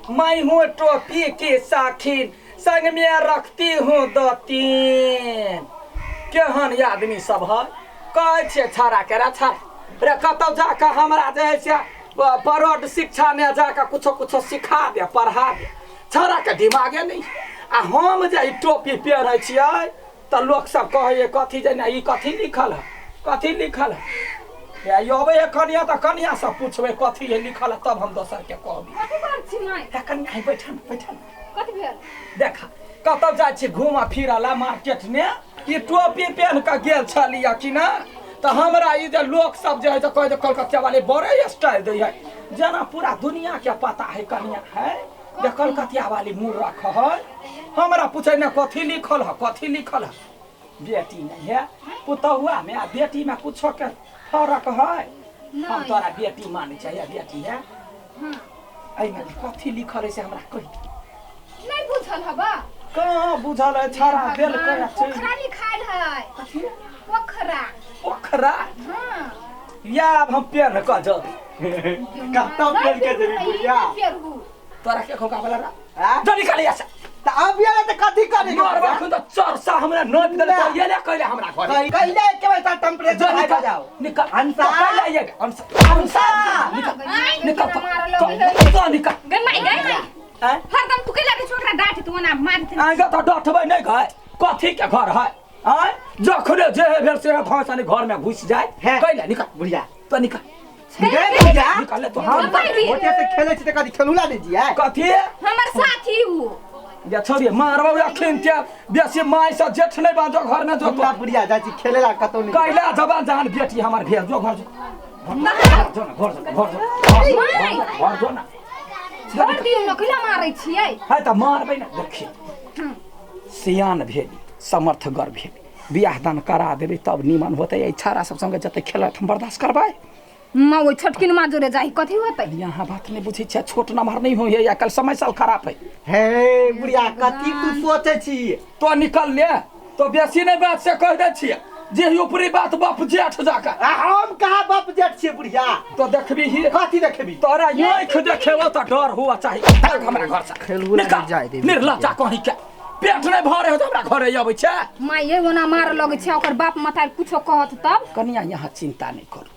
मैं हूँ टोपी की साखिन, संग में रखती हूँ 2-3। केहन आदमी सब है कहे छे छाड़ा के रे छाड़ा रे कतौ जाके हमरा जे से प्रौढ़ शिक्षा में जाके कुछो कुछो सिखा दे पढ़ा दे। छाड़ा के दिमागे नहीं आ हम जे टोपी पहने छियै त लोग सब कहे कथी जे ई कथी लिखल है, कथी लिखल है। अबे कनिया त कनिया से पूछबे कथी है लिखल है तब हम दोसर के कहबी। कथी कर छी माय कनिया बैठन बैठन कथी भेल देखा कतौ जाइ छी घुमा फिरला मार्केट में ई टोपी पहन के गेल छलिया कि ना तो हमरा ई जे लोग सब जे है तो कहे कलकत्ता वाले बड़े स्टाइल दे है जना पूरा दुनिया के पता है कनिया है जे कलकत्ता वाली मुंह रख है। हमरा पूछे ना कथी लिखल है, कथी लिखल है। बेटी नहीं है पुतहुआ में आ बेटी में कुछ के फर्क है। हम तोरा बेटी माने चाहिए बेटी है। आई में कथी लिखल है से हमरा कही नहीं बुझल हबा कहाँ बुझल है छाड़ा बेल कर पोखरा लिखाइल है कथी पोखरा पोखरा हां या हम पेड़ क ज कतौ पेड़ के देबी बुढ़िया तोरा के खोका वाला रा जल्दी निकाल ऐसा त अब यार त कथी करे मार बाखुन त चरसा हमरा नोट दे तो ये ले कहले हमरा घर कहिले के वैसा टेम्परेचर हाई हो जाओ निकाल अंसा कहले ये अंसा निकाल तो निकाल गन माई हरदम तू के लागे छोकरा डांट तू ना मार दे आगे तो डटबै नहीं गए कथी के घर है आय जखने जे भेल से भाषाने घर में घुस जाए कहले निकाल बुढ़िया तो निकाल निकाल तो हम होते से खेले छी त कथी खेलुला दे जी है कथी हमर साथी हु या छोड़ी मारबो अखन ते बेसी माय से जेठ नहीं बाजो घर में जो हमरा बुढ़िया जाइ छी खेलेला कतौ नहीं कहला जबान जहान बेटी हमर भेल जो घर जो घर जो ना छोड़ दियो न कहिला मारै छियै है त मारबै ना देखी सियान भेली समर्थगर भेली बियाह दान करा देबै तब निमन होतै ए छारा सब संगे जते खेलत हम बर्दाश्त करबै मां ओइ छोटकिन मां जोरे जाई कथी होतै यहाँ बात नहीं बुझी छै छोट नमहर नहीं होय या कल समय साल खराब है। हे बुढ़िया कथी तू सोचे छी तो निकल ले तो बेसी नहीं बात से कह दे छी जे ऊपरी बात बाप जेठ जाका हम कहा बाप जेठ छी बुढ़िया तो देखबी ही कथी देखबी तोरा आँख देखेबो त डर हुआ चाहिए भाग हमरा घर से खेलुला जाय दे निर्लज्जा कहीं के पेट नहीं भरे हो तो हमरा घरे आबै छै मां ये ओना मार लगे छै ओकर बाप मतार कुछो कहत तब कनिया यहाँ चिंता नहीं करू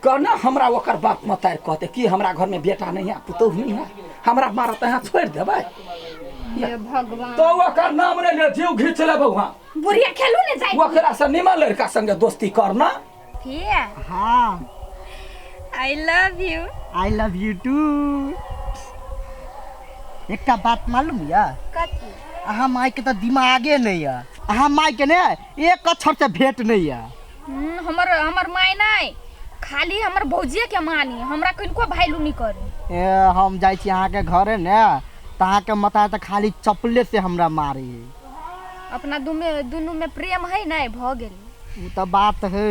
कहना हमरा ओकर बाप मतार कहते कि हमरा घर में बेटा नहीं है पुतोह नहीं है हमरा मारत यहाँ छोड़ देबै हे भगवान तो ओकर नाम ने ले जीव घीच लेबौ हां बुढ़िया खेलू ने जाई ओकरा से निमन लड़का संगे दोस्ती करना फिया हां आई लव यू टू एकटा बात मालूम या कथी अहाँ माय के त दिमागे नहीं है अहाँ माय के ने एक अक्षर से भेंट नहीं है हमर माय नहीं खाली हमर भौजिया के मानी हमरा किनको भाईलू नहीं करे ए हम जाई छी अहाँ के घरे ने त अहाँ के मता त खाली चपले से हमरा मारे अपना दुनू में प्रेम है नहीं भ गेल उ त बात है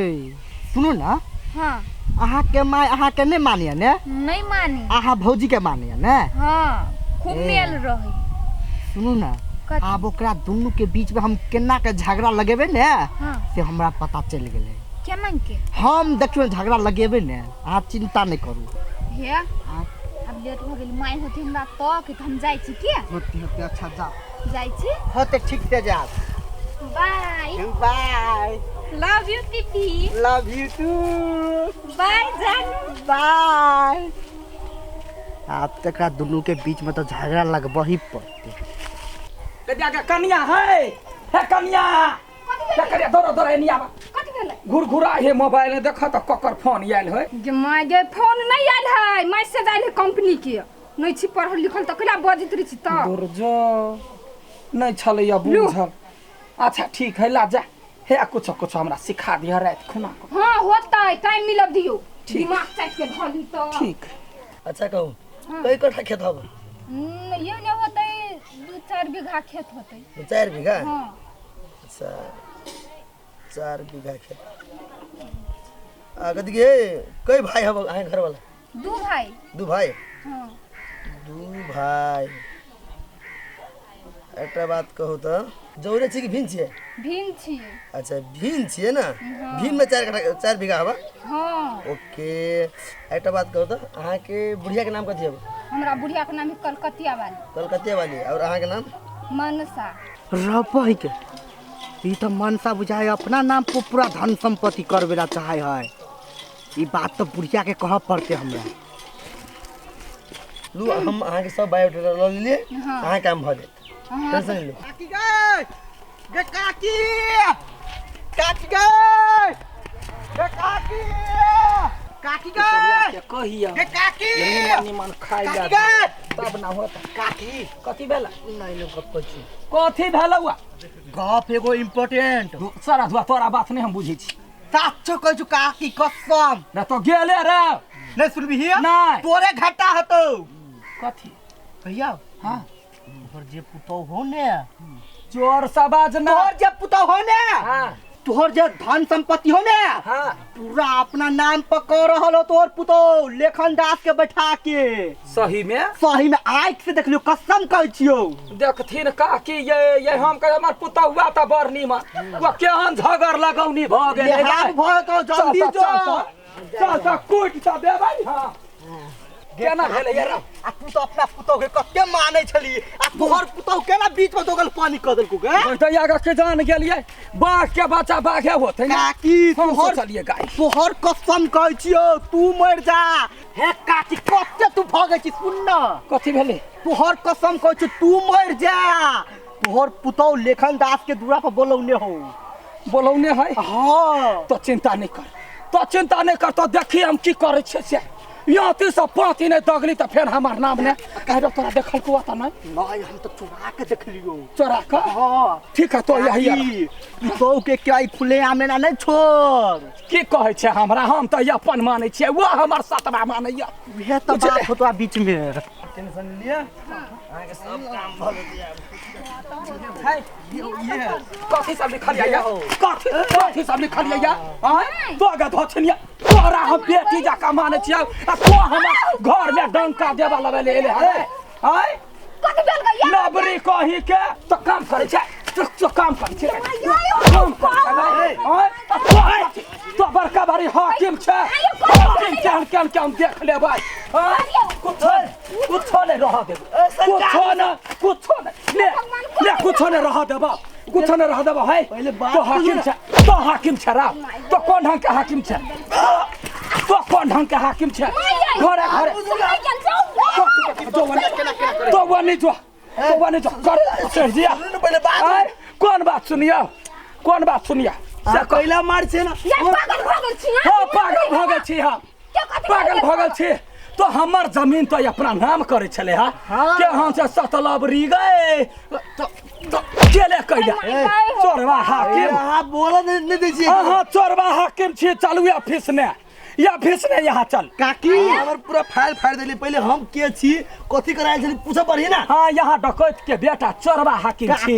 सुनो ना हां अहाँ के माय अहाँ के नहीं मानिए ने नहीं मानी अहाँ भौजी के मानिए ने हां खूब मेल रही सुनो ना आब ओकरा दुनू के बीच में हम केना के झगड़ा लगेबे ने से हमरा पता चल गेलै केना के हम देखियो झगड़ा लगेबे ने अहाँ चिंता नहीं करू हे अब लेट हो गेल माय होती हमरा तो कि हम जाई छी के होते अच्छा जा जाई छी होते ठीक से जा बाय बाय लव यू टीटी लव यू टू बाय जानू बाय आप तक दोनों के बीच में तो झगड़ा लगब ही पड़ते कनिया है कनिया क्या करे दौड़ दौड़ निया कथी भेलै घुरघुरा हे मोबाइल में देखा तो ककर फोन आयल है जे माय गे फोन नहीं आयल है मैसेज आयल है कंपनी के नहीं छी पढ़ल लिखल त कला बजित रही छी त दुर्जो नहीं छले या बुझल अच्छा ठीक है ला जा हे कुछ कुछ हमरा सिखा दिया रात खुना को हां होतै टाइम मिलब दियो दिमाग चाट के धली त ठीक अच्छा कहूं कई कट्ठा खेत हब ये ने होतै 2-4 बीघा खेत होतै 4 बीघा हां अच्छा 4 बीघा खेत कथी के कई भाई हब आए घर वाला 2 भाई 2 भाई हां 2 भाई एक बात कहू तो जौरे छी कि भिन छियै? भिन छी। अच्छा भिन छियै ना? भिन में 4 बीघा हवा? हाँ। ओके एक बात कहू तो अहाँ के बुढ़िया के नाम कथी है? हमरा बुढ़िया के नाम है कलकतिया वाली। कलकतिया वाली। और अहाँ के नाम? मनसा। रपै के ई तो मनसा बुझाए अपना नाम को पूरा धन संपत्ति करवेला चाहे है। ई बात तो बुढ़िया के कह पड़ते हमरा। लू हम अहाँ के सब बायोडाटा ल लिए। अहाँ काम भ जाए टेंशन लो। काकी गए गे काकी काकी गए गे काकी काकी गए कहिया गे काकी निमन खाइ काकी जा गए तब ना होता। काकी कथी भेला? नहीं लो गप छी कथी भेला हुआ? गप एगो इम्पोर्टेंट सारा धुआ तोरा बात नहीं हम बुझै छी। साचो कहै छु काकी कसम रे तो गेले रे। नहीं सुनबी हिया नहीं। तोरे घाटा हतो। कथी? भैया हां तोहर जे पुतौ हो ने चोर सबाज ना। तोहर जे पुतौ हो ने हां तोहर जे धन संपत्ति हो ने हां पूरा अपना नाम पर कर रहल हो तोहर पुतौ लेखन दास के बैठा के। सही में आँख से देख लियो कसम कहै छियो। देखथिन काकी ये हम कहे हमर पुता हुआ त बड़ नीमन वो केहन झगड़ लगौनी भ गेलै। हाथ भय तो जल्दी जो चल त कुट त देबै। हां केना भेलै यार? आ तू तो अपना पुतौ के कते मानै छली आ तोहर पुतौ केना बीच में दोगल पानी क देलकू के? ओइ त यागा के जान गेलियै बाघ के बच्चा बाघे होतै ना। काकी हम तोहर सोचलियै गाय तोहर कसम कहै छियो तू मर जा। हे काकी कते तू भगै छी सुन न। कथी भेलै? तोहर कसम कहै छी तू मर जा। तोहर पुतौ लेखन दास के दूरा पर बोलौने हो। बोलौने है? हाँ तो चिंता नहीं कर तो देखी हम की करे छे से यहाँ ती सब पाती नहीं दगली तो फिर हमार नाम ने कह दो तोरा देखल को आता नहीं। नहीं हम तो चुरा के देख लियो। चोरा का? हाँ ठीक है तो यही पुतौ के क्या फुले आमेना नहीं छोड़। की कहे छे हमरा? हम तो अपन माने छे वो हमार सतबा माने या। ये तो बात होता बीच में। टेंशन लिया अहाँ के सब काम भ गया। है ये कथी सब लिखल या? कथी सब लिखल या? हां तो ग धछनिया तोरा हम बेटी जाका माने छिया आ तो हमर घर में डंका देबा लबे ले है। हां कथी भेल गया? नबरी कही के तो काम करे छे तो काम करे छे काम करे। हां तो बड़का बड़ी हाकिम छे हाकिम के हम देख लेबै। हां कुछ नहीं रह दे कुछ नहीं कुछ नहीं रह देबा है। तो हाकिम छे रा तो कौन ढंग के हाकिम छे? घरे तो वनी जो कर चढ़ दिया। कौन बात सुनिया से कोइला मार छे ना। हां पागल भगल छी तो हमर जमीन तो अपना नाम करे छले हा के हम से सतलबरी गए तो केले कइला चोरवा हाकिम। हां बोला नहीं दे छी। हां चोरवा हाकिम छी चलू ऑफिस ने यहाँ चल। काकी हमर पूरा फाइल फाड़ देली। पहले हम के छी कथी करायल छली पूछा पड़ी ना। हां यहाँ डकैत के बेटा चोरवा हाकिम छी।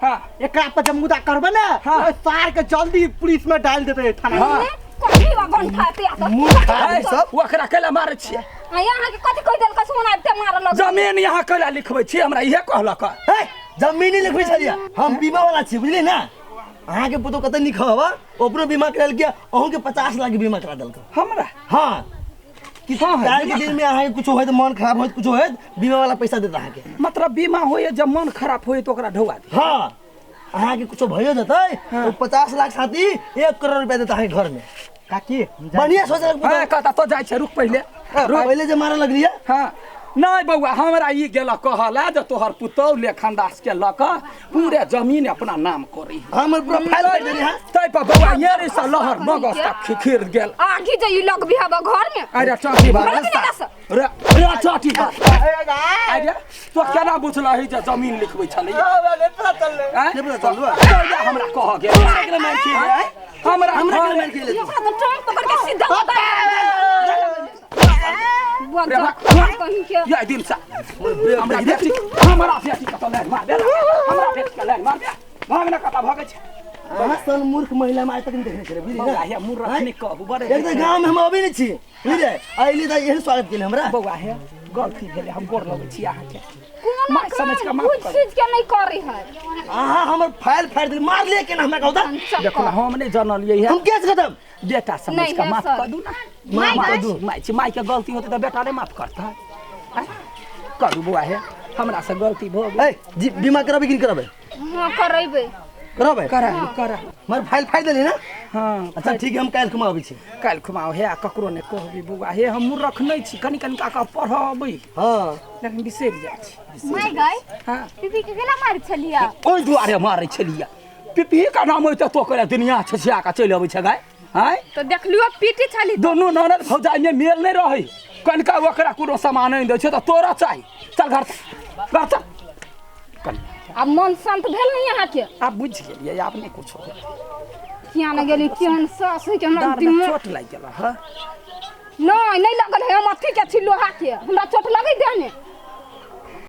हां एकरा पर जमुदा करबे ना हाँ। सार के जल्दी पुलिस में डाल देते थाना। हां कथी बा गंठाते आ मूर्ख सब ओकरा केला मारे छी? यहाँ के कथी कह देल का सुना ते मारल। जमीन यहाँ केला लिखबै छी? हमरा इहे कहलक। हे जमीन लिखबै छलिया हम बीमा वाला छी बुझली ना। अहाँ के पुतो कतै लिख हवा ओकरो बीमा कराल के अहू के 50 लाख बीमा करा देलक हमरा। हां कि काल के दिन में अहाँ के कुछ होय त मन खराब होय कुछ होय बीमा वाला पैसा देता अहाँ के। मतलब बीमा होय जब मन खराब होय तो ओकरा ढौआ दे। हां अहाँ के कुछ भयो जतै तो 50 लाख साथी 1 करोड़ रुपया देता है घर में। काकी बढ़िया सोचलक हां कहता तो जाय छे रुक पहले पहले जे मारे लगलिए। हां नहीं बउआ हमरा ई गेला कहला जे तोहर पुतौ लेखनदास के लक पूरे जमीन अपना नाम करी। हमर पूरा फाइल कर देली। हां तै पर बउआ येरी से लहर मगज तक खिर गेल। आगी जे लग भी हवा घर में। अरे चाटी बात रे चाटी बात अरे तो केना बुझलही जे जमीन लिखबै छलै? ने पता चलले ने पता चललो हमरा कह गेल एकरा मार के हमरा मार के ले। ट्रेन पकड़ के सीधा कहीं के या दिन सा हमरा बेटी कत ले मार दे हमरा बेटी के ले मार दे भागना कत भागे छे। अहाँ सन मूर्ख महिला में आज तक नहीं देखने छले बुझली बउआ ना। हे मूर्ख नहीं कहू बड़े एक तो गांव में हम अभी नहीं छी बुझले आइली त यही स्वागत केले हमरा। बउआ हे गलती भेले हम गोर लगै छी अहाँ के कोनो मार समझ के माफ कुछ कर चीज के नहीं करी है आहा हमर फाइल फाड़ दिल मार लिए के ना हमरा कहता देखो हम नहीं जानलिए है हम केस खत्म बेटा समझ नहीं के है माफ सर। कर दू ना नहीं माफ कर है। दू माई के गलती होते तो बेटा नहीं माफ करता है करू बुआ है हमरा से गलती भ गेल ए जी बीमा कराबे कि नहीं कराबे हां करैबे कराबे करा मार फाइल फाड़ देली ना हाँ अच्छा ठीक है हम काल कुमा आबै छी काल्हि खुमाओ हे ककरो ने कहबी बुआ हे हम रखने छी कनी कनी का पढ़बै हां लेकिन बिसरि जाइ छी माय गई हाँ पीपी के केना मार छलिया ओहि दुआरे मारै छलिया पिपी का नाम होइते तो करे दुनिया छछिया का चलि अबै छै गाय हैं तो देख लियो पीटी छली दोनों ननद भौजाई में मेल नहीं रहे कनिका ओकरा कोनो सामान नहीं दै छै तो तोरा चाही चल घर चल कल अब मन शांत भेल नहीं यहाँ के आप बुझ गेलिए आप नहीं कुछ किया न गेली केहन सास है के हमरा डार में दिमाग चोट लागि गेल ह नहीं नहीं लगल है हम अथी के छी लोहा के हमरा चोट लगे देने